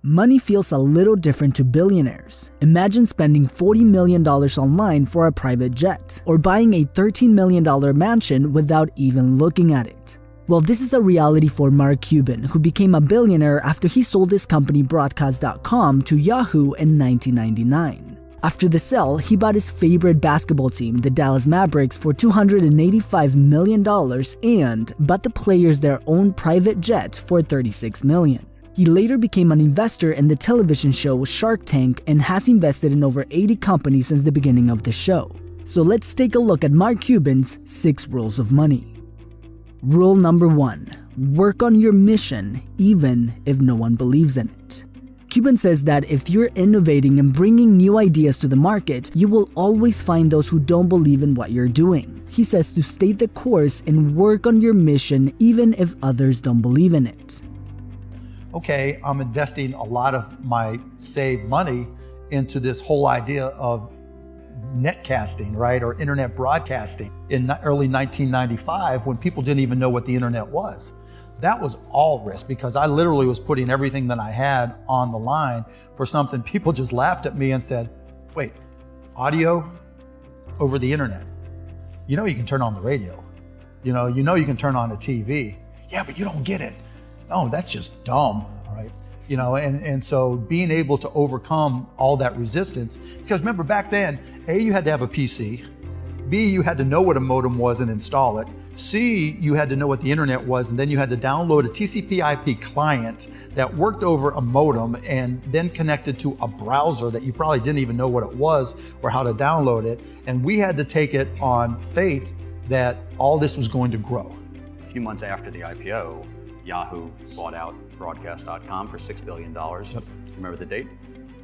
Money feels a little different to billionaires. Imagine spending $40 million online for a private jet, or buying a $13 million mansion without even looking at it. Well, this is a reality for Mark Cuban, who became a billionaire after he sold his company Broadcast.com to Yahoo in 1999. After the sale, he bought his favorite basketball team, the Dallas Mavericks, for $285 million and bought the players their own private jet for $36 million. He later became an investor in the television show Shark Tank and has invested in over 80 companies since the beginning of the show. So let's take a look at Mark Cuban's 6 rules of money. Rule number 1. Work on your mission even if no one believes in it. Cuban says that if you're innovating and bringing new ideas to the market, you will always find those who don't believe in what you're doing. He says to stay the course and work on your mission even if others don't believe in it. Okay, I'm investing a lot of my saved money into this whole idea of netcasting, right, or internet broadcasting in early 1995 when people didn't even know what the internet was. That was all risk because I literally was putting everything that I had on the line for something. People just laughed at me and said, wait, audio over the internet? You know you can turn on the radio. You know you can turn on the TV. Yeah, but you don't get it. Oh, that's just dumb, right? You know, and so being able to overcome all that resistance, because remember back then, A, you had to have a PC, B, you had to know what a modem was and install it, C, you had to know what the internet was, and then you had to download a TCP/IP client that worked over a modem and then connected to a browser that you probably didn't even know what it was or how to download it. And we had to take it on faith that all this was going to grow. A few months after the IPO, Yahoo bought out Broadcast.com for $6 billion. Yep. Remember the date?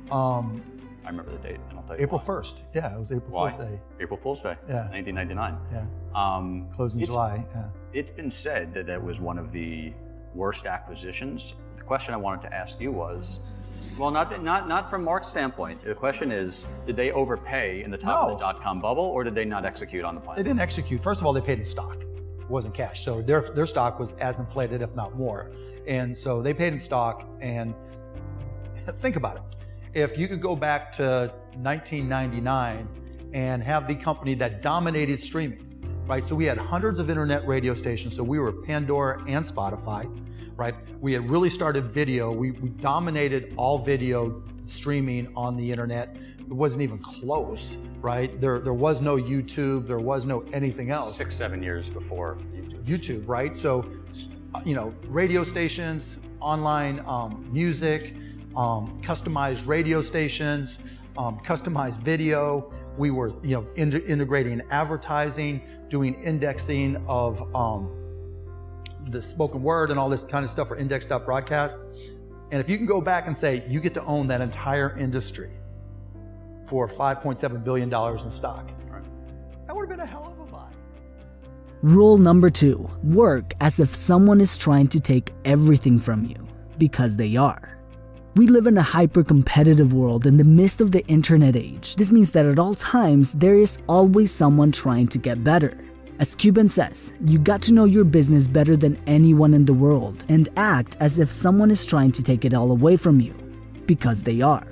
I remember the date, and I'll tell you April why. 1st. Yeah, it was April Why? Fool's Day. April Fool's Day, Yeah. 1999. Yeah. Closed in July. Yeah. It's been said that that was one of the worst acquisitions. The question I wanted to ask you was, well, not from Mark's standpoint. The question is, did they overpay in the top of the dot-com bubble, or did they not execute on the plan? They didn't execute. First of all, they paid in stock. It wasn't cash. So their stock was as inflated, if not more. And so they paid in stock. And think about it. If you could go back to 1999 and have the company that dominated streaming, right? So we had hundreds of internet radio stations. So we were Pandora and Spotify, right? We had really started video. We dominated all video streaming on the internet. It wasn't even close, right? There was no YouTube. There was no anything else. 6-7 years before YouTube. YouTube, right? So, you know, radio stations, online music, customized radio stations, customized video. We were, you know, integrating advertising, doing indexing of the spoken word and all this kind of stuff for index.broadcast. And if you can go back and say you get to own that entire industry for $5.7 billion in stock, Right. that would have been a hell of a buy. Rule number 2. Work as if someone is trying to take everything from you, because they are. We live in a hyper-competitive world in the midst of the internet age. This means that at all times, there is always someone trying to get better. As Cuban says, you got to know your business better than anyone in the world and act as if someone is trying to take it all away from you, because they are.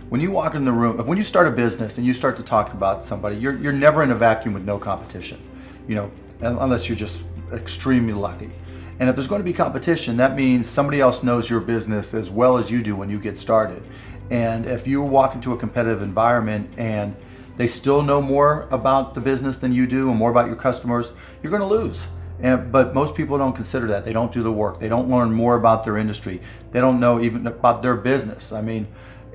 When you walk in the room, when you start a business and you start to talk about somebody, you're never in a vacuum with no competition, you know, unless you're just extremely lucky. And if there's going to be competition, that means somebody else knows your business as well as you do when you get started. And if you walk into a competitive environment and they still know more about the business than you do and more about your customers, you're going to lose. But most people don't consider that. They don't do the work. They don't learn more about their industry. They don't know even about their business. I mean,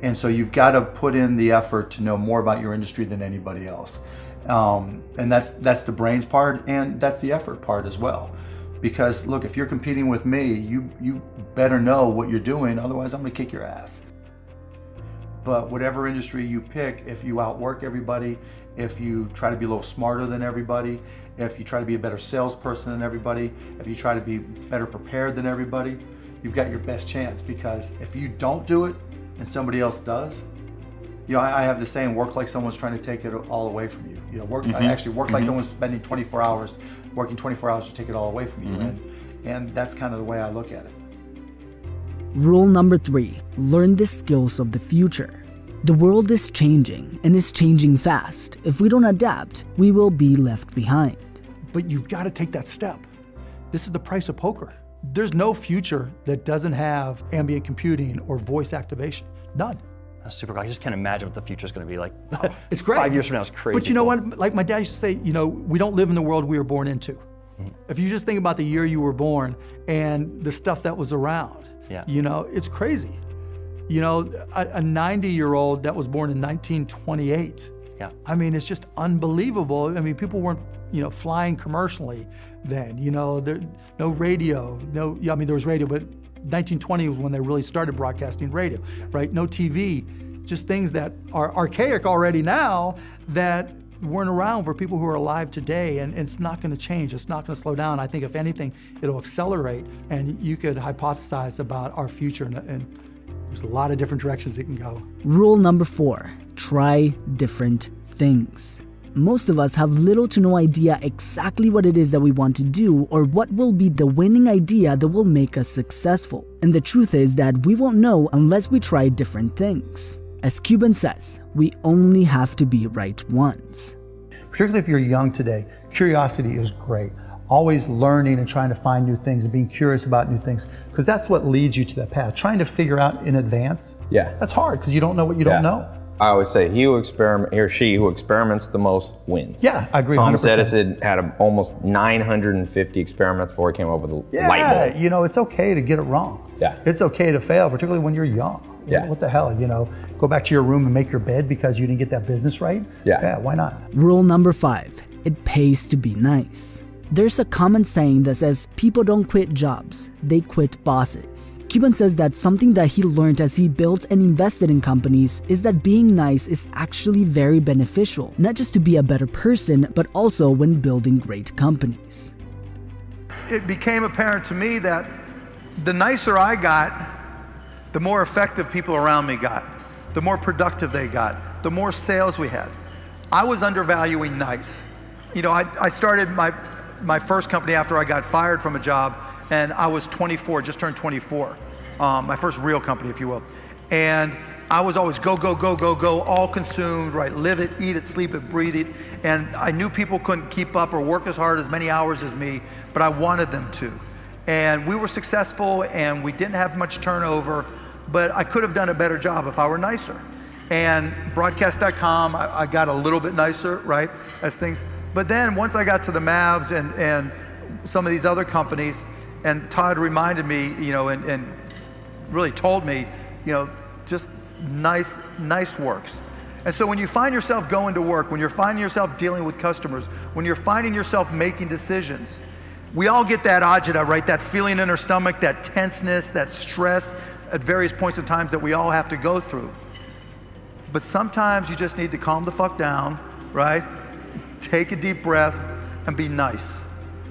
and so you've got to put in the effort to know more about your industry than anybody else. And that's the brains part, and that's the effort part as well. Because look, if you're competing with me, you better know what you're doing, otherwise I'm gonna kick your ass. But whatever industry you pick, if you outwork everybody, if you try to be a little smarter than everybody, if you try to be a better salesperson than everybody, if you try to be better prepared than everybody, you've got your best chance. Because if you don't do it and somebody else does, you know, I have the saying, work like someone's trying to take it all away from you. You know, I actually work like someone's spending 24 hours, working 24 hours to take it all away from you. And that's kind of the way I look at it. Rule number 3, learn the skills of the future. The world is changing and is changing fast. If we don't adapt, we will be left behind. But you've got to take that step. This is the price of poker. There's no future that doesn't have ambient computing or voice activation. None. That's super cool. I just can't imagine what the future is going to be like. It's great. 5 years from now is crazy. But you know what? Like my dad used to say, we don't live in the world we were born into. If you just think about the year you were born and the stuff that was around, it's crazy. A 90-year-old that was born in 1928. Yeah. I mean, it's just unbelievable. I mean, people weren't, flying commercially then. There no radio, there was radio, but 1920 was when they really started broadcasting radio, right? No TV, just things that are archaic already now that weren't around for people who are alive today, and it's not going to change. It's not going to slow down. I think if anything, it'll accelerate, and you could hypothesize about our future, and there's a lot of different directions it can go. Rule number 4, try different things. Most of us have little to no idea exactly what it is that we want to do or what will be the winning idea that will make us successful. And the truth is that we won't know unless we try different things. As Cuban says, we only have to be right once. Particularly if you're young today, curiosity is great. Always learning and trying to find new things and being curious about new things, because that's what leads you to that path. Trying to figure out in advance, that's hard because you don't know what you don't know. I always say he or she who experiments the most wins. Yeah, I agree. Thomas 100%. Edison had almost 950 experiments before he came up with the light bulb. It's okay to get it wrong. Yeah. It's okay to fail, particularly when you're young. Yeah. What the hell, go back to your room and make your bed because you didn't get that business right? Yeah, why not? Rule number 5, it pays to be nice. There's a common saying that says people don't quit jobs, they quit bosses. Cuban says that something that he learned as he built and invested in companies is that being nice is actually very beneficial, not just to be a better person, but also when building great companies. It became apparent to me that the nicer I got, the more effective people around me got, the more productive they got, the more sales we had. I was undervaluing nice. I started my first company after I got fired from a job, and I was 24, just turned 24. My first real company, if you will. And I was always go, go, go, go, go, all consumed, right? Live it, eat it, sleep it, breathe it. And I knew people couldn't keep up or work as hard as many hours as me, but I wanted them to. And we were successful, and we didn't have much turnover, but I could have done a better job if I were nicer. And broadcast.com, I got a little bit nicer, right, as things. But then once I got to the Mavs and some of these other companies, and Todd reminded me, and really told me, just nice works. And so when you find yourself going to work, when you're finding yourself dealing with customers, when you're finding yourself making decisions, we all get that agita, right? That feeling in our stomach, that tenseness, that stress at various points in times that we all have to go through. But sometimes you just need to calm the fuck down, right? Take a deep breath and be nice,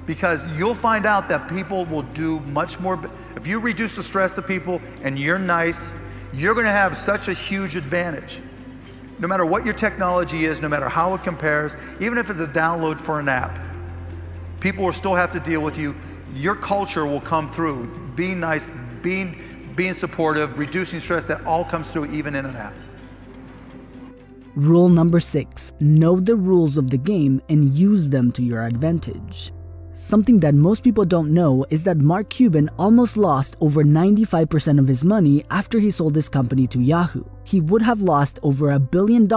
because you'll find out that people will do much more. If you reduce the stress of people and you're nice, you're going to have such a huge advantage. No matter what your technology is, no matter how it compares, even if it's a download for an app, people will still have to deal with you. Your culture will come through. Being nice, being supportive, reducing stress, that all comes through even in an app. Rule number 6, know the rules of the game and use them to your advantage. Something that most people don't know is that Mark Cuban almost lost over 95% of his money after he sold his company to Yahoo. He would have lost over $1 billion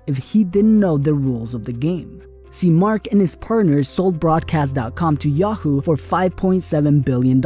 if he didn't know the rules of the game. See, Mark and his partners sold Broadcast.com to Yahoo for $5.7 billion,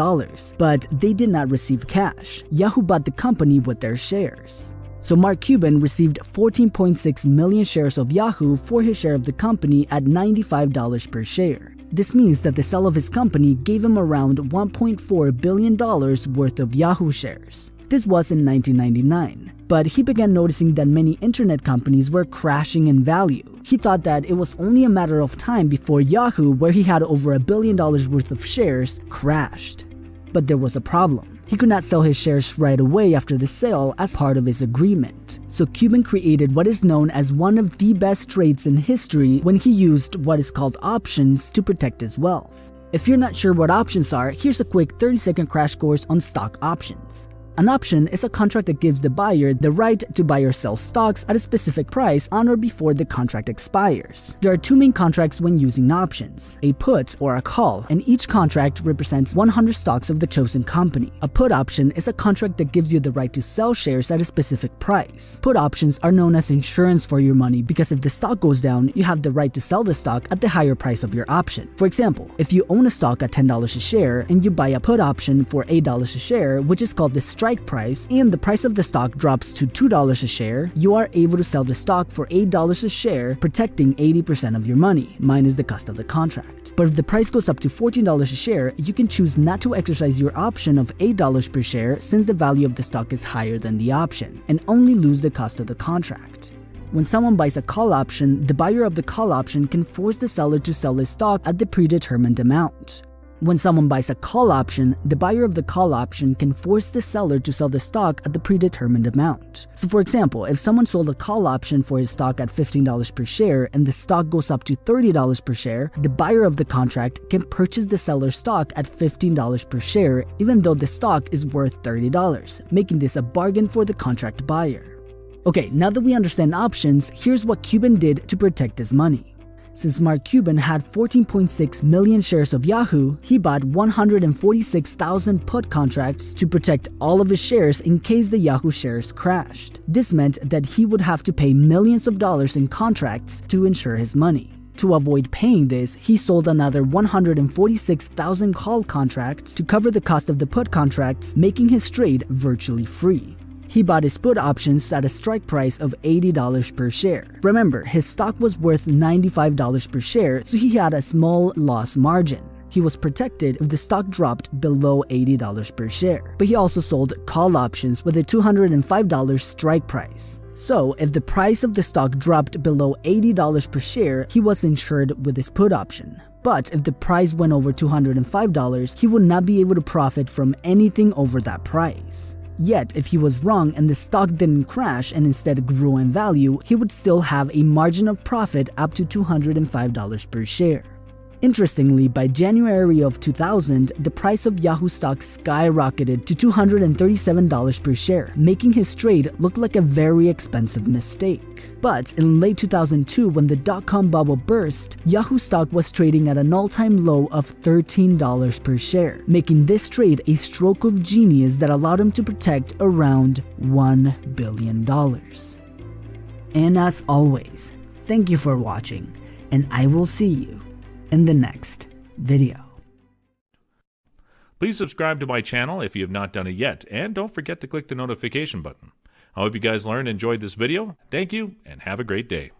but they did not receive cash. Yahoo bought the company with their shares. So Mark Cuban received 14.6 million shares of Yahoo for his share of the company at $95 per share. This means that the sale of his company gave him around $1.4 billion worth of Yahoo shares. This was in 1999, but he began noticing that many internet companies were crashing in value. He thought that it was only a matter of time before Yahoo, where he had over $1 billion worth of shares, crashed. But there was a problem. He could not sell his shares right away after the sale as part of his agreement. So Cuban created what is known as one of the best trades in history when he used what is called options to protect his wealth. If you're not sure what options are, here's a quick 30-second crash course on stock options. An option is a contract that gives the buyer the right to buy or sell stocks at a specific price on or before the contract expires. There are two main contracts when using options, a put or a call, and each contract represents 100 stocks of the chosen company. A put option is a contract that gives you the right to sell shares at a specific price. Put options are known as insurance for your money because if the stock goes down, you have the right to sell the stock at the higher price of your option. For example, if you own a stock at $10 a share and you buy a put option for $8 a share, which is called the strike price, and the price of the stock drops to $2 a share, you are able to sell the stock for $8 a share, protecting 80% of your money, minus the cost of the contract. But if the price goes up to $14 a share, you can choose not to exercise your option of $8 per share since the value of the stock is higher than the option, and only lose the cost of the contract. When someone buys a call option, the buyer of the call option can force the seller to sell his stock at the predetermined amount. When someone buys a call option, the buyer of the call option can force the seller to sell the stock at the predetermined amount. So for example, if someone sold a call option for his stock at $15 per share and the stock goes up to $30 per share, the buyer of the contract can purchase the seller's stock at $15 per share even though the stock is worth $30, making this a bargain for the contract buyer. Okay, now that we understand options, here's what Cuban did to protect his money. Since Mark Cuban had 14.6 million shares of Yahoo, he bought 146,000 put contracts to protect all of his shares in case the Yahoo shares crashed. This meant that he would have to pay millions of dollars in contracts to insure his money. To avoid paying this, he sold another 146,000 call contracts to cover the cost of the put contracts, making his trade virtually free. He bought his put options at a strike price of $80 per share. Remember, his stock was worth $95 per share, so he had a small loss margin. He was protected if the stock dropped below $80 per share. But he also sold call options with a $205 strike price. So, if the price of the stock dropped below $80 per share, he was insured with his put option. But if the price went over $205, he would not be able to profit from anything over that price. Yet, if he was wrong and the stock didn't crash and instead grew in value, he would still have a margin of profit up to $205 per share. Interestingly, by January of 2000, the price of Yahoo stock skyrocketed to $237 per share, making his trade look like a very expensive mistake. But in late 2002, when the dot-com bubble burst, Yahoo stock was trading at an all-time low of $13 per share, making this trade a stroke of genius that allowed him to protect around $1 billion. And as always, thank you for watching, and I will see you in the next video. Please subscribe to my channel if you have not done it yet, and don't forget to click the notification button. I hope you guys learned and enjoyed this video. Thank you, and have a great day.